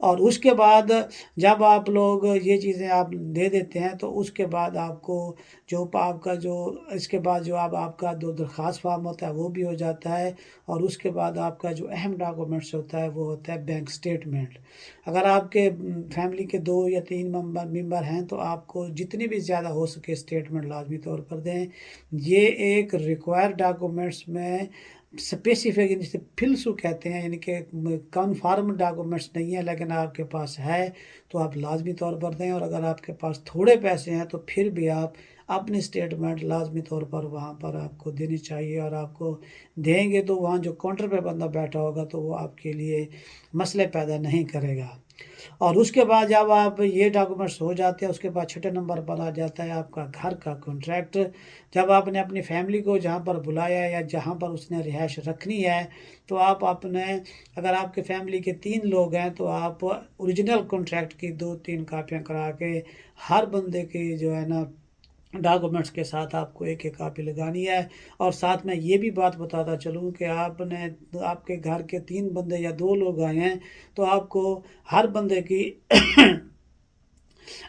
اور اس کے بعد جب آپ لوگ یہ چیزیں آپ دے دیتے ہیں تو اس کے بعد آپ کو جو آپ کا جو اس کے بعد جو آپ کا جو درخواست فارم ہوتا ہے وہ بھی ہو جاتا ہے، اور اس کے بعد آپ کا جو اہم ڈاکومنٹس ہوتا ہے وہ ہوتا ہے بینک سٹیٹمنٹ۔ اگر آپ کے فیملی کے 2 یا 3 ممبر ہیں تو آپ کو جتنی بھی زیادہ ہو سکے سٹیٹمنٹ لازمی طور پر دیں۔ یہ ایک ریکوائر ڈاکومنٹس میں اسپیسیفک جسے فلسو کہتے ہیں، یعنی کہ کنفارم ڈاکومنٹس نہیں ہے لیکن آپ کے پاس ہے تو آپ لازمی طور پر دیں، اور اگر آپ کے پاس تھوڑے پیسے ہیں تو پھر بھی آپ اپنی سٹیٹمنٹ لازمی طور پر وہاں پر آپ کو دینی چاہیے، اور آپ کو دیں گے تو وہاں جو کاؤنٹر پہ بندہ بیٹھا ہوگا تو وہ آپ کے لیے مسئلے پیدا نہیں کرے گا۔ اور اس کے بعد جب آپ یہ ڈاکومنٹس ہو جاتے ہیں، اس کے بعد چھٹے نمبر پر آ جاتا ہے آپ کا گھر کا کانٹریکٹ۔ جب آپ نے اپنی فیملی کو جہاں پر بلایا ہے یا جہاں پر اس نے رہائش رکھنی ہے تو آپ اپنے اگر آپ کے فیملی کے 3 لوگ ہیں تو آپ اوریجنل کانٹریکٹ کی 2-3 کاپیاں کرا کے ہر بندے کی جو ہے نا ڈاکومنٹس کے ساتھ آپ کو ایک کاپی لگانی ہے۔ اور ساتھ میں یہ بھی بات بتاتا چلوں کہ آپ کے گھر کے 3 بندے یا 2 لوگ آئے ہیں تو آپ کو ہر بندے کی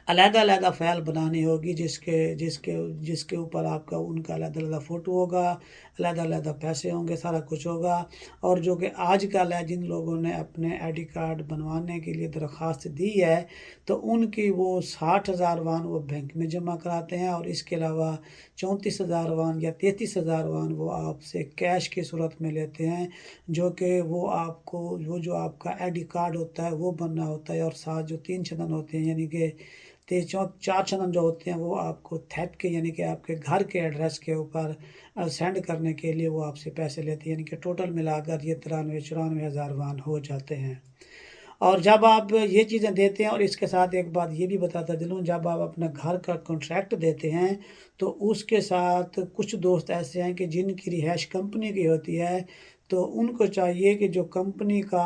علیحدہ علیحدہ فائل بنانی ہوگی، جس کے اوپر آپ کا ان کا علیحدہ علیحدہ فوٹو ہوگا، علیحدہ علیحدہ پیسے ہوں گے، سارا کچھ ہوگا۔ اور جو کہ آج کل ہے، جن لوگوں نے اپنے آئی ڈی کارڈ بنوانے کے لیے درخواست دی ہے تو ان کی وہ 60,000 وان وہ بینک میں جمع کراتے ہیں، اور اس کے علاوہ 34,000 وان یا 33,000 وان وہ آپ سے کیش کی صورت میں لیتے ہیں، جو کہ وہ آپ کو وہ جو آپ کا آئی ڈی کارڈ ہوتا ہے وہ بننا ہوتا ہے، اور ساتھ جو 3 چندن ہوتے ہیں یعنی کہ 4 چندن جو ہوتے ہیں وہ آپ کو تھیپ کے یعنی کہ آپ کے گھر کے ایڈریس کے اوپر سینڈ کرنے کے لیے وہ آپ سے پیسے لیتے ہیں، یعنی کہ ٹوٹل ملا کر یہ 93-94 ہزار وان ہو جاتے ہیں۔ اور جب آپ یہ چیزیں دیتے ہیں، اور اس کے ساتھ ایک بات یہ بھی بتاتا چلوں، جب آپ اپنا گھر کا کانٹریکٹ دیتے ہیں تو اس کے ساتھ کچھ دوست ایسے ہیں کہ جن کی رہائش کمپنی کی ہوتی ہے، تو ان کو چاہیے کہ جو کمپنی کا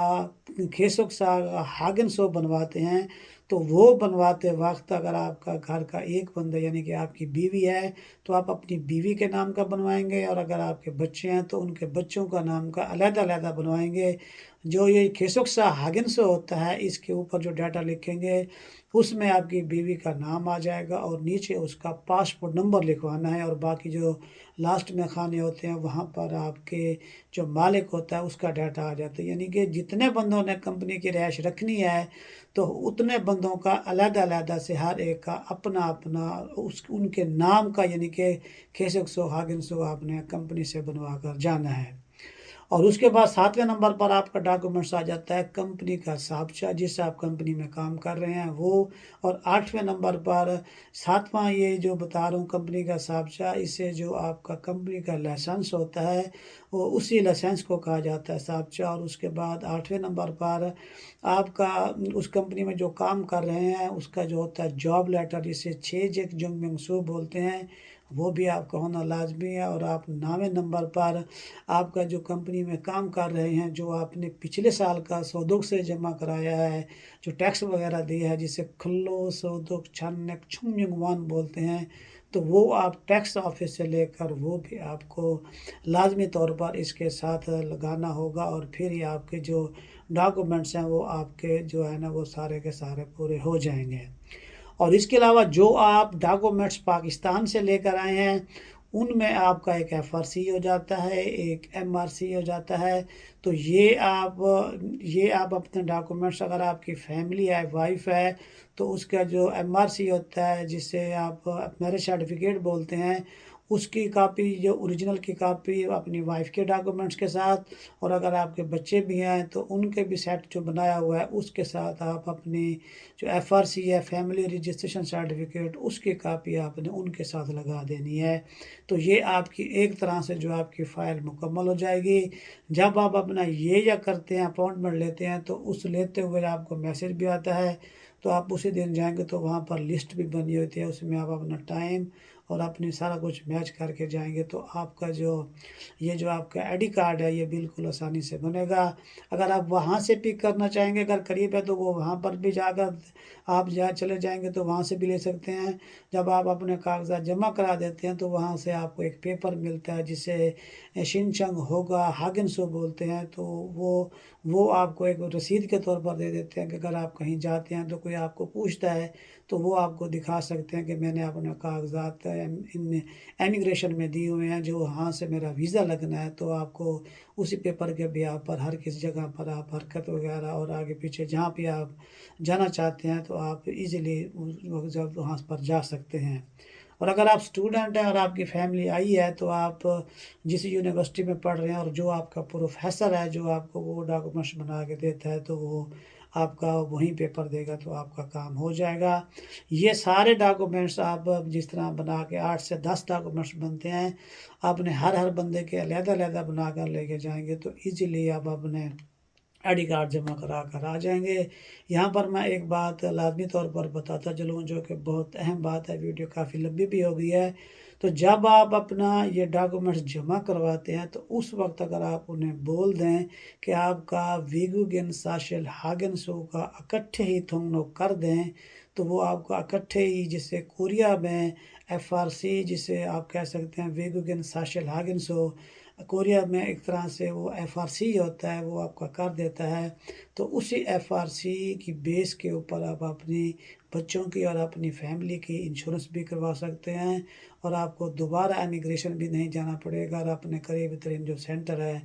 کھیسک سا ہاگن سو بنواتے ہیں تو وہ بنواتے وقت اگر آپ کا گھر کا ایک بندہ یعنی کہ آپ کی بیوی ہے تو آپ اپنی بیوی کے نام کا بنوائیں گے، اور اگر آپ کے بچے ہیں تو ان کے بچوں کا نام کا علیحدہ علیحدہ بنوائیں گے۔ جو یہ کھیسک سا ہاگن سو ہوتا ہے اس کے اوپر جو ڈیٹا لکھیں گے اس میں آپ کی بیوی کا نام آ جائے گا، اور نیچے اس کا پاسپورٹ نمبر لکھوانا ہے، اور باقی جو لاسٹ میں کھانے ہوتے ہیں وہاں پر آپ کے جو مالک ہوتا ہے اس کا ڈیٹا آ جاتا ہے، یعنی کہ جتنے بندوں نے کمپنی کی رہائش رکھنی ہے تو اتنے بندوں کا علیحدہ علیحدہ سے ہر ایک کا اپنا اپنا ان کے نام کا یعنی کہ کھیسک سو ہاگن سو آپ نے کمپنی سے بنوا کر جانا ہے۔ اور اس کے بعد 7ویں نمبر پر آپ کا ڈاکومنٹس آ جاتا ہے کمپنی کا صاحبچہ، جس سے آپ کمپنی میں کام کر رہے ہیں وہ، اور 8ویں نمبر پر 7واں یہ جو بتا رہا ہوں کمپنی کا صاحبچہ، اسے جو آپ کا کمپنی کا لائسنس ہوتا ہے وہ اسی لائسنس کو کہا جاتا ہے صاحبچہ۔ اور اس کے بعد 8ویں نمبر پر آپ کا اس کمپنی میں جو کام کر رہے ہیں اس کا جو ہوتا ہے جاب لیٹر، جسے 6 بولتے ہیں، وہ بھی آپ کا ہونا لازمی ہے۔ اور آپ 9ویں نمبر پر آپ کا جو کمپنی میں کام کر رہے ہیں جو آپ نے پچھلے سال کا سودک سے جمع کرایا ہے، جو ٹیکس وغیرہ دیا ہے، جسے کھلو سودک چھنک چھنگوان بولتے ہیں، تو وہ آپ ٹیکس آفس سے لے کر وہ بھی آپ کو لازمی طور پر اس کے ساتھ لگانا ہوگا، اور پھر ہی آپ کے جو ڈاکومنٹس ہیں وہ آپ کے جو ہے نا وہ سارے کے سارے پورے ہو جائیں گے۔ اور اس کے علاوہ جو آپ ڈاکومنٹس پاکستان سے لے کر آئے ہیں ان میں آپ کا ایک FRC ہو جاتا ہے، ایک MRC ہو جاتا ہے، تو یہ آپ اپنے ڈاکومنٹس اگر آپ کی فیملی ہے، وائف ہے، تو اس کا جو MRC ہوتا ہے جسے آپ میرج سرٹیفکیٹ بولتے ہیں، اس کی کاپی جو اوریجنل کی کاپی اپنی وائف کے ڈاکومنٹس کے ساتھ، اور اگر آپ کے بچے بھی ہیں تو ان کے بھی سیٹ جو بنایا ہوا ہے اس کے ساتھ آپ اپنی جو FRC ہے فیملی رجسٹریشن سرٹیفکیٹ اس کی کاپی آپ نے ان کے ساتھ لگا دینی ہے۔ تو یہ آپ کی ایک طرح سے جو آپ کی فائل مکمل ہو جائے گی۔ جب آپ اپنا یہ یا کرتے ہیں اپائنٹمنٹ لیتے ہیں تو اس لیتے ہوئے آپ کو میسج بھی آتا ہے، تو آپ اسی دن جائیں گے تو وہاں پر لسٹ بھی بنی ہوتی ہے، اس میں آپ اپنا ٹائم اور اپنی سارا کچھ میچ کر کے جائیں گے تو آپ کا جو آپ کا آئی ڈی کارڈ ہے یہ بالکل آسانی سے بنے گا۔ اگر آپ وہاں سے پک کرنا چاہیں گے، اگر قریب ہے تو وہ وہاں پر بھی جا کر آپ چلے جائیں گے تو وہاں سے بھی لے سکتے ہیں۔ جب آپ اپنے کاغذات جمع کرا دیتے ہیں تو وہاں سے آپ کو ایک پیپر ملتا ہے جسے شنچنگ ہوگا ہاگن سو بولتے ہیں، تو وہ آپ کو ایک رسید کے طور پر دے دیتے ہیں کہ اگر آپ کہیں جاتے ہیں تو کوئی آپ کو پوچھتا ہے تو وہ آپ کو دکھا سکتے ہیں کہ میں نے اپنے کاغذات امیگریشن میں دیے ہوئے ہیں، جو وہاں سے میرا ویزا لگنا ہے، تو آپ کو اسی پیپر کے بیاہ پر ہر کس جگہ پر آپ حرکت وغیرہ اور آگے پیچھے جہاں پہ آپ جانا چاہتے ہیں تو آپ ایزیلی وہاں پر جا سکتے ہیں۔ اور اگر آپ اسٹوڈنٹ ہیں اور آپ کی فیملی آئی ہے تو آپ جس یونیورسٹی میں پڑھ رہے ہیں اور جو آپ کا پروفیسر ہے جو آپ کو وہ ڈاکومنٹس بنا کے دیتا ہے تو وہ آپ کا وہیں پیپر دے گا تو آپ کا کام ہو جائے گا۔ یہ سارے ڈاکومنٹس آپ جس طرح بنا کے 8 سے 10 ڈاکومنٹس بنتے ہیں، آپ نے ہر بندے کے علیحدہ علیحدہ بنا کر لے کے جائیں گے تو ایزیلی آپ اپنے آئی ڈی کارڈ جمع کرا کر آ جائیں گے۔ یہاں پر میں ایک بات لازمی طور پر بتاتا چلوں جو کہ بہت اہم بات ہے، ویڈیو کافی لمبی بھی ہو گئی ہے، تو جب آپ اپنا یہ ڈاکومنٹس جمع کرواتے ہیں تو اس وقت اگر آپ انہیں بول دیں کہ آپ کا ویگوگن ساشل ہاگن سو کا اکٹھے ہی تھونگنو کر دیں تو وہ آپ کا اکٹھے ہی، جسے کوریا میں FRC جسے آپ کہہ سکتے ہیں ویگوگن ساشل ہاگن سو، کوریا میں ایک طرح سے وہ FRC ہوتا ہے، وہ آپ کا کر دیتا ہے، تو اسی FRC کی بیس کے اوپر آپ اپنی بچوں کی اور اپنی فیملی کی انشورنس بھی کروا سکتے ہیں، اور آپ کو دوبارہ امیگریشن بھی نہیں جانا پڑے گا، اور اپنے قریب ترین جو سینٹر ہے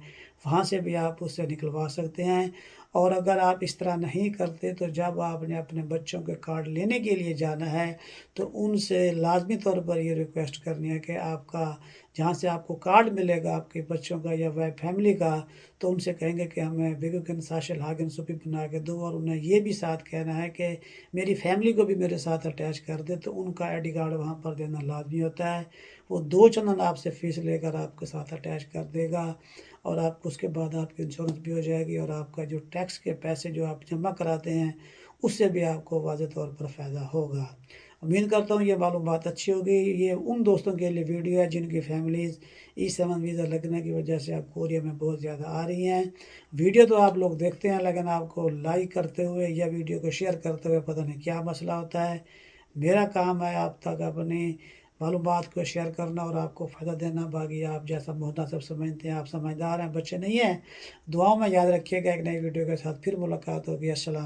وہاں سے بھی آپ اس سے نکلوا سکتے ہیں۔ اور اگر آپ اس طرح نہیں کرتے تو جب آپ نے اپنے بچوں کے کارڈ لینے کے لیے جانا ہے تو ان سے لازمی طور پر یہ ریکویسٹ کرنی ہے کہ آپ کا جہاں سے آپ کو کارڈ ملے گا آپ کے بچوں کا یا فیملی کا، تو ان سے کہیں گے کہ ہمیں ویگوگن ساشل ہاگن سو بھی بنا کے دو، اور انہیں یہ بھی ساتھ کہنا ہے کہ میری فیملی کو بھی میرے ساتھ اٹیچ کر دے، تو ان کا آئی ڈی کارڈ وہاں پر دینا لازمی ہوتا ہے۔ وہ 2 چندن آپ سے فیس لے کر آپ کے ساتھ اٹیچ کر دے گا، اور آپ کو اس کے بعد آپ کی انشورنس بھی ہو جائے گی، اور آپ کا جو ٹیکس کے پیسے جو آپ جمع کراتے ہیں اس سے بھی آپ کو واضح طور پر فائدہ ہوگا۔ امید کرتا ہوں یہ معلومات اچھی ہوگی۔ یہ ان دوستوں کے لیے ویڈیو ہے جن کی فیملیز E7 ویزا لگنے کی وجہ سے اب کوریا میں بہت زیادہ آ رہی ہیں۔ ویڈیو تو آپ لوگ دیکھتے ہیں لیکن آپ کو لائک کرتے ہوئے یا ویڈیو کو شیئر کرتے ہوئے پتہ نہیں کیا مسئلہ ہوتا ہے۔ میرا کام ہے آپ تک اپنی معلومات کو شیئر کرنا اور آپ کو فائدہ دینا، باقی آپ جیسا مناسب سمجھتے ہیں، آپ سمجھدار ہیں، بچے نہیں ہیں۔ دعاؤں میں یاد رکھیے گا، ایک نئی ویڈیو کے ساتھ پھر ملاقات ہوگی۔ السلام۔